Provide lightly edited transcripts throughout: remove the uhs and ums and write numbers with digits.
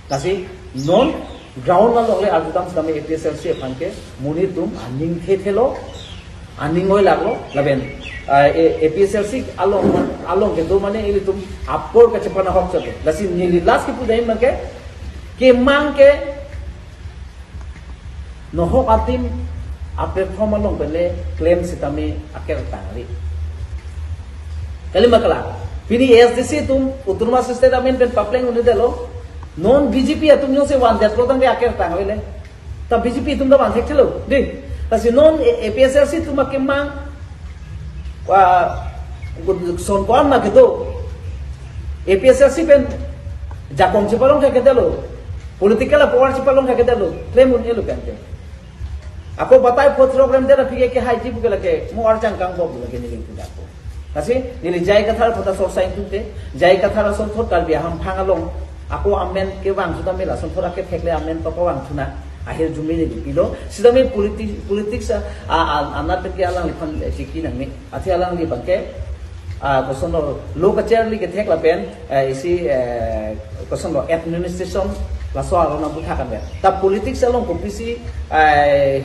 kasi non ground na lokle argutam kami APSLC phanke muni tum aning thelo aning oi laglo laben APSLC along ke do mane ili tum apor ka chapana hok chate lasi nili las ki pudai make ke mang ke no hok atim apre form along bele claim sitame aker tangri kali makala pini SDC tum utruma state amen pen papleng unde delo non BJP atum se wan det protang aker tang hoile ta BJP tum da wan thek thelo di tasi non APSLC tum ke mang son kon ma ke do APSLC pen jakom chipalong thek delo political power chipalong thek delo claim un elu kan ako batai pot program dela phige ke hai jibu ke lake mo arjang kang bob lake ni link da ko kasi nili jai kathar phota sor sain tunte jai kathar son thot kal bi ham phangalong ako amen ke wang suda mela son thora ke thekle amen papa wang thuna ahir jumi ni pilo sida me politics anat ke alang liphan chiki nang ni athi alang li bangke koson lo kacher li ke thekla pen isi koson administration la so arona butha kan ta politics along kompisi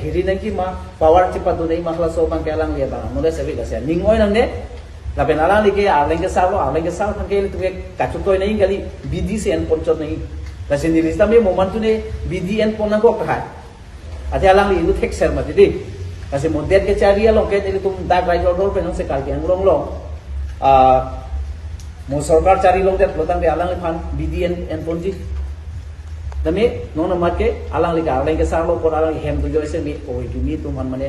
hiri nang ki ma power chipa do dei mahla so bangke alang li ba nole sebi gase ningoi nang ne la pen alang li ke aleng ke sal thangke tu ke kachutoi nei gali BDCN ponchot nei kasi nilista me moment tu ne BDN pona ko kahai ate alang li lu thek ser ma di kasi mondet ke chari along ke ni tum da rai jor pe nong se kal yang long mo sarkar chari long det lotang de alang li phan BDN en ponji dami nona marke alang li ga alang ke sar lo por alang hem tu jo se mi o ki mi tum han mane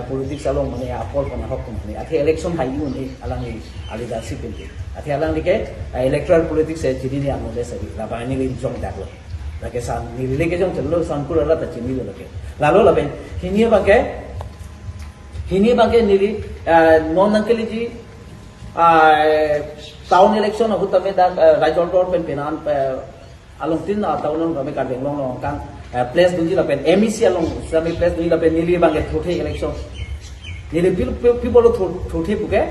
politics along mane apol pona hok tum mane ate election hai un ni alang li ali da sipin ate alang li ke electoral politics se jidi ni amode se la ba ni li jong dak lo la ke san ni li ke jong chalo san pura la ta chini lo ke la lo la ben hini ba ke ni li non ankeli ji town election ahu tame da rajol tor pen penan along tin town kami ka deng long kan place dunji la pen MEC along sami place dunji la pen ni li ba ke thothe election ni li people thothe puke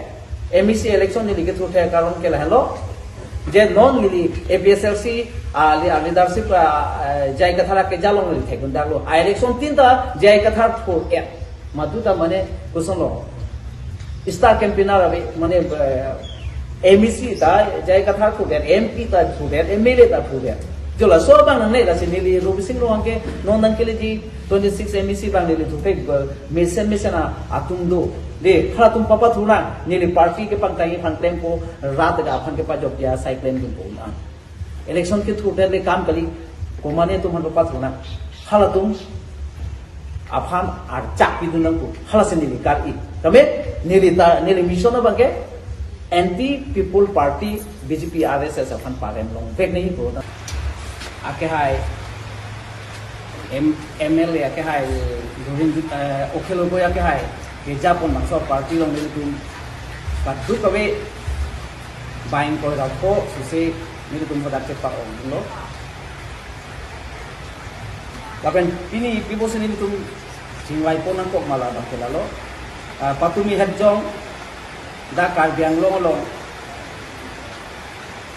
MEC election ni li ke thothe karon ke la hello je non li APSLC leadership jai kathara ke jalong li thekun daglo election tin ta jai kathar tho e madu ta mane kusono star campaigner abe mane MEC ta jai kathar tho den MP ta tho den MLA ta tho den jola so bang ne la sinili Ruby Singh ro anke non dan kele ji 26 MEC bang ne thothe mission atung do de khara tum papa thuna ni party ke pangtai phan claim ko rat ga phan ke pa job ya sai claim dum na election ke through le काम करी को माने तुम हम पा थोना हाला तुम afan ar chak pi dunang ko hala se nili kar I tame nili mission ba ke anti people party BJP RSS afan parem long vek nahi ko ake hai MLA ake hai durin okhelo go ake hai ke japon mangso party long nili tum padu kawe bain ko ra ko se nili tum hodak ke pa ong lo lapen ini pibo sini tum singwai ponang kok malah bakela lo patumi hadjong da karbiang long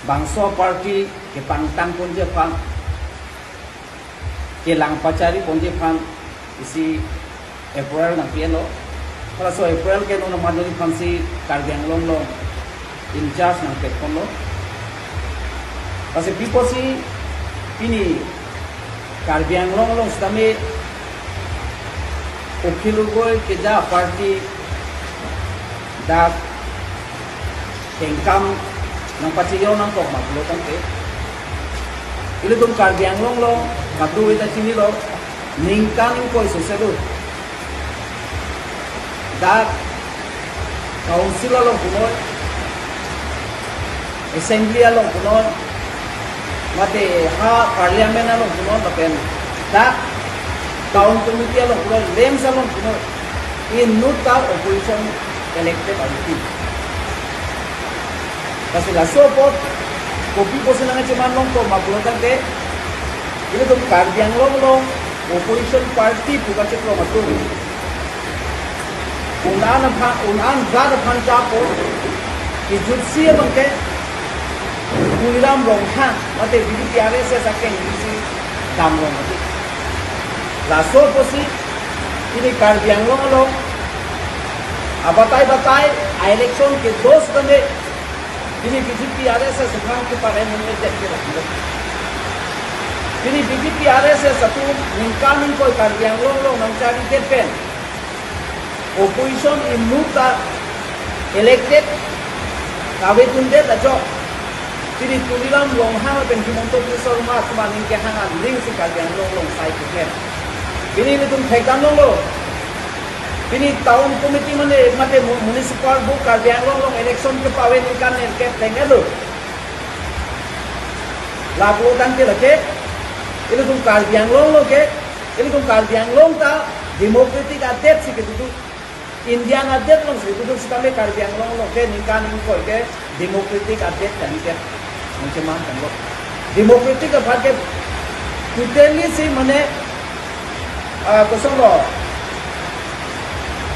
bangso party ke pangtang pun je pang ke lang pacari pun je pang isi April nang piano kalau so April ke nona madoni pang si karbiang long in charge nang pek pon lo kasi pipo si ini karbiang long stame okilugol ke da party da tengkam nang pachiyo nang kok maklo tangke ile tum karbiang long madu ita chini lo ningkang ko soselo da council lo kuno assembly lo kuno mate ha parliament lo kuno tapen da town committee lo kuno lem salon kuno in nuta opposition elected authority kasi la support kopi ko sila nga chiman long ko maglotan de ile to karbiang long opposition party puka cheklo maturi unan bhad phan cha ko ki jutsi bangke Buiram Long Han, Mate BPRS second Dam Long. La so posi, ini Karbiang Long Long. Batai election ke dos kami ini BPRS sekarang tu pada ini jadi. Ini BPRS satu incoming koi Karbiang Long mencari campaign. Opposition in Nuta elected kawe tunde tajo. Jadi tuliram long hang pen kimonto pisor mas maning ke hangan ling si Karbiang Long sai ke. Ini itu thekam long. Ini tahun komiti mana mate municipal book Karbiang Long election ke pawe nikan ke tengah lo. Lagu dan ke lake. Ini tu Karbiang Long ke. Ini tu Karbiang Long ta democratic adet sih ke tu. Indian adet long sih tu sekarang Karbiang Long ke nikan ko ke democratic adet kan ke. Macam mana kan lo. Democratic apa ke? Totally sih mana kosong lo.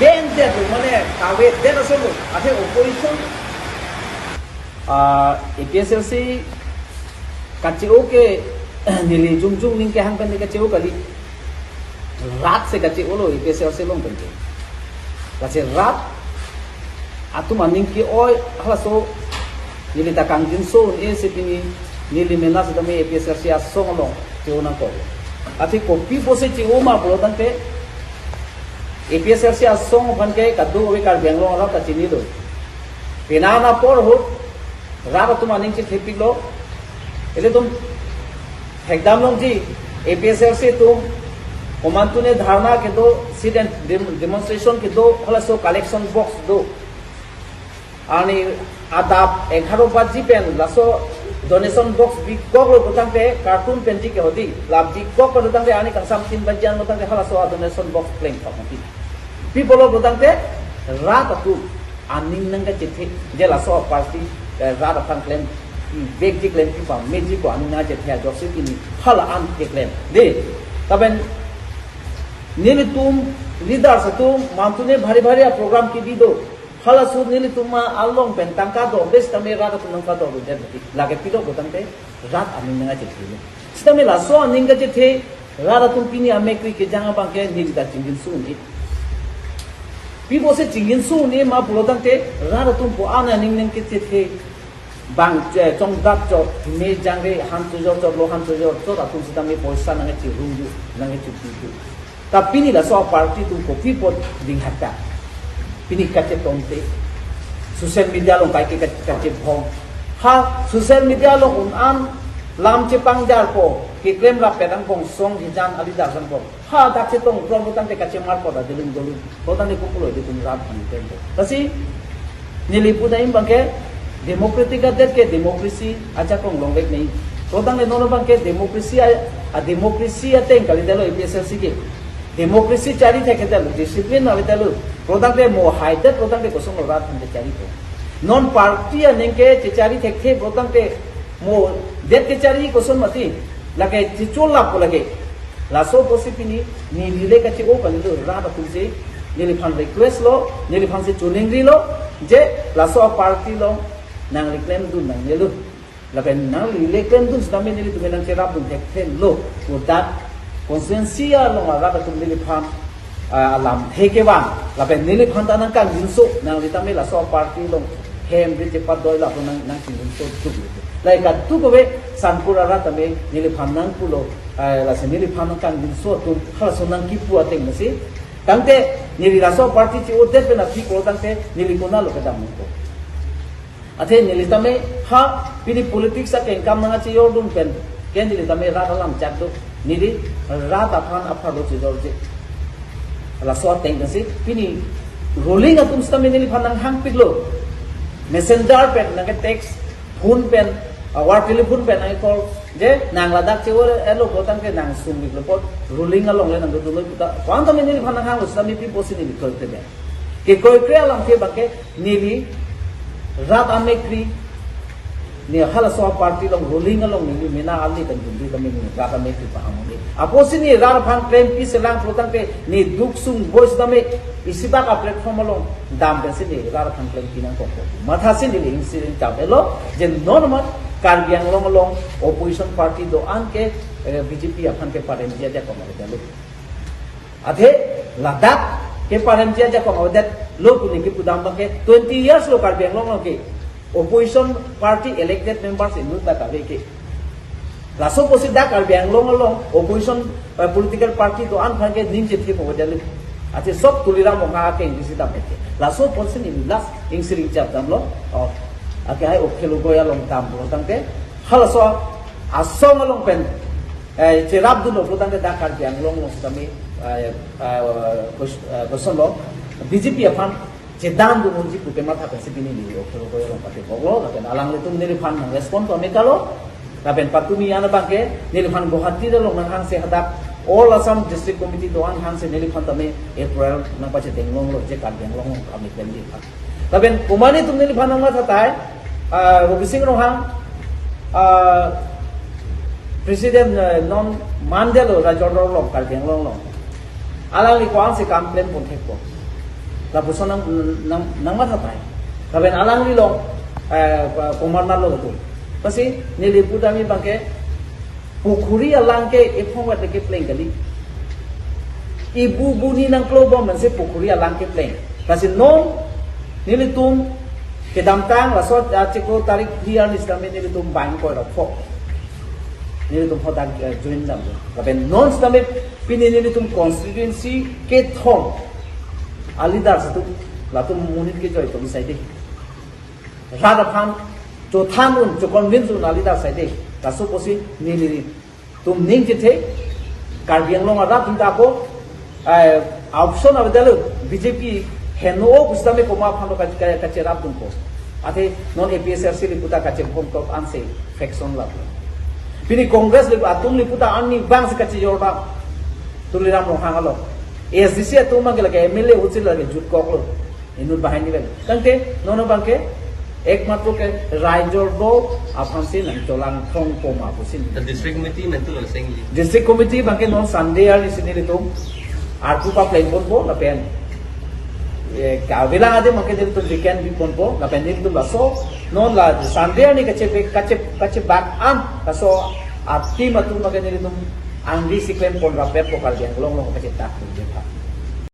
Ben dia tu mana kawe dia tu solo. Ada opposition. APSLC kacau ke nilai jung ning ke hang pen kacau kali. Rat se kacau lo APSLC long pen. Kacau rat. Atu maning ke oi halaso nilai takang jinso ni sepini nilai menas dami APSLC asong long kacau nak ko. Ati kopi pose kacau mah puluh tante. APSLC asong pan ke kadu we Karbiang Long ra kachini do pinana por ho ra tu maning chi thepik lo ele tum ekdam long ji APSLC tum komantu ne dharna ke do sit and demonstration ke do hala so collection box do ani adap 11 baji pen laso donation box big goglo butang te cartoon pen ji ke hodi labji gog ko butang te ani kansam 3 bajian butang te hala so donation box plain thapati people of butang te rat tu aning nang ka chithi je la so party rat apang claim big ji claim pa meji ko aning na je thya joseph ini hala an ke claim de taben nili tum leader sa tum mantune bhari program ki di do hala su nili tuma along pen tangka do bes tame rat tu nangka do de lage pilo butang te rat aning na je thile stame la so aning ka je the rat tum pini amekri ke janga bang ke nili ta chingin su ni people say chingin su ni ma pulotang te rara tum po ana ning ke the bang chong dak cho me jang re han tu jo lo han tu jo to ta tum sita me poisa nang chi ru ju nang chi tu ta pini la so party tu ko people ding hatta pini ka che tom te social media long kai ke ka che phong ha social media long an lam che pang jar po ki claim ra pedang pong song di jan ali da san po ha dak che tong prom tang te ka che mar po da dilung dolu po tang ni kupulo de tum rat ni tempo tasi nilipu da im bangke democratic adet ke democracy aja kong long lek nei po tang le no bangke democracy a democracy ateng kali dalo APSLC ke democracy cari the ke dalo discipline na dalo po tang le mo haide po tang le kosong rat ni cari po non party anengke che cari the po tang le mo det ke cari kosong mati lage chichol la ko lage la so posipini ni lile ka chi o kan do ra ba tu je ni fan request lo ni fan se chuling ri lo je la so party lo nang reclaim du nang ye lo la ben nang lile claim du sta me ni tu nang chera bu tek ten lo ko dat konsensia lo ra ba tu ni fan alam he ke wa la ben ni fan ta nang kan jin so nang ri ta me la so party lo hem ri je pa doi la nang jin so tu lai ka tu ko be sanpura ra tame nili phamnang pulo la se nili phamnang kan din so tu khala sonang ki pu ateng nasi tangte nili la so party chi ote pe na thi ko tangte nili ko na lo ka dam ko athe nili tame ha pini politics a ken kam na chi yor dun pen ken nili tame ra lam chat do nili ra ta phan apha lo chi jor je la so teng nasi pini rolling atum stame nili phamnang hang piklo messenger pen na text phone pen war telephone pen ai call je nang ladak chewor elo botang ke nang sum bi pot ruling along le nang do lo puta kwanta me ni phana hang usami pi posi ni ko te ke ko kre alam ke bake ni rat amekri ni hala so party long ruling along ni mena ali kan di kami ni rat amekri paham ni aposi ni rar phang claim pi selang protang ke ni duk sung voice dame isiba ka platform along dam be se ni rar phang claim pi nang ko matha se ni incident ta elo je normal Karbi Anglong along opposition party do anke BJP akan ke parem dia ja komau dalu adhe Ladakh ke parem dia ja komau dat lo kuni ke pudam ke 20 years lo Karbi Anglong ke opposition party elected members in Nuta ke laso posi dak Karbi Anglong along opposition political party do an ke ning je ke komau dalu adhe sob tulira monga ke ingisida ke laso posi ni last ingsiring jab dam lo ake hai okhelu goya long tam lo tangke halaso asong long pen cerap du lo tangke da Karbi Anglong long sami koson lo BJP apan cedan du munji puke mata pe sipini ni okhelu goya long pate boglo lapen alang le tum nili fan nang respon to mekalo lapen patumi ana bangke nili fan Guwahati lo nang hang se hadak all Assam district committee doan hang se nili fan tame April nang pache tenglong lo je Karbi Anglong kami kendi lapen kumani tum nili fan nang ma thatai Robi Singh Rohang President non Mandelo Rajordor Long Karbi Anglong Long alang li kuang se complain pun heko la puson nang mathatai kaben alang li long komarna lo tu pasi nili putami bangke pukuri alang ke epong wat ke pleng kali ibu buni nang klobo mense pukuri alang ke pleng pasi non nili tum kedam tang la so chiko tarik hiar ni stame ni tum bang ko ro fo ni tum phoda join dam kaben non stame pini ni tum constituency ke thong alidar sa tu la tum munit ke joy tum sai de rada phan jo thamun jo convince un alidar sai de ka so posi ni tum ning je the Karbi Anglong ara pinta ko option avdalo BJP heno gustame koma phano ka cerap tum ko ate non APSRC liputa ka chem ko anse faction la pini Congress le atum liputa anni bang se ka chi yorda tuliram no hangalo SDC atum mangela ke MLA uchil la jut ko lo inur bahani bel tangte nono bangke ekmatro ke raijor do afansi nang tolang thong ko ma pusin district committee nanti lo sengli district committee bangke non Sunday ar isini tum arpu pa plain bo la pen bilang ada mungkin itu weekend di Ponpo, tapi ini itu laso non la Sunday ni kace back laso arti matu mungkin itu angdi siklen pon rapet pokal yang long kace tak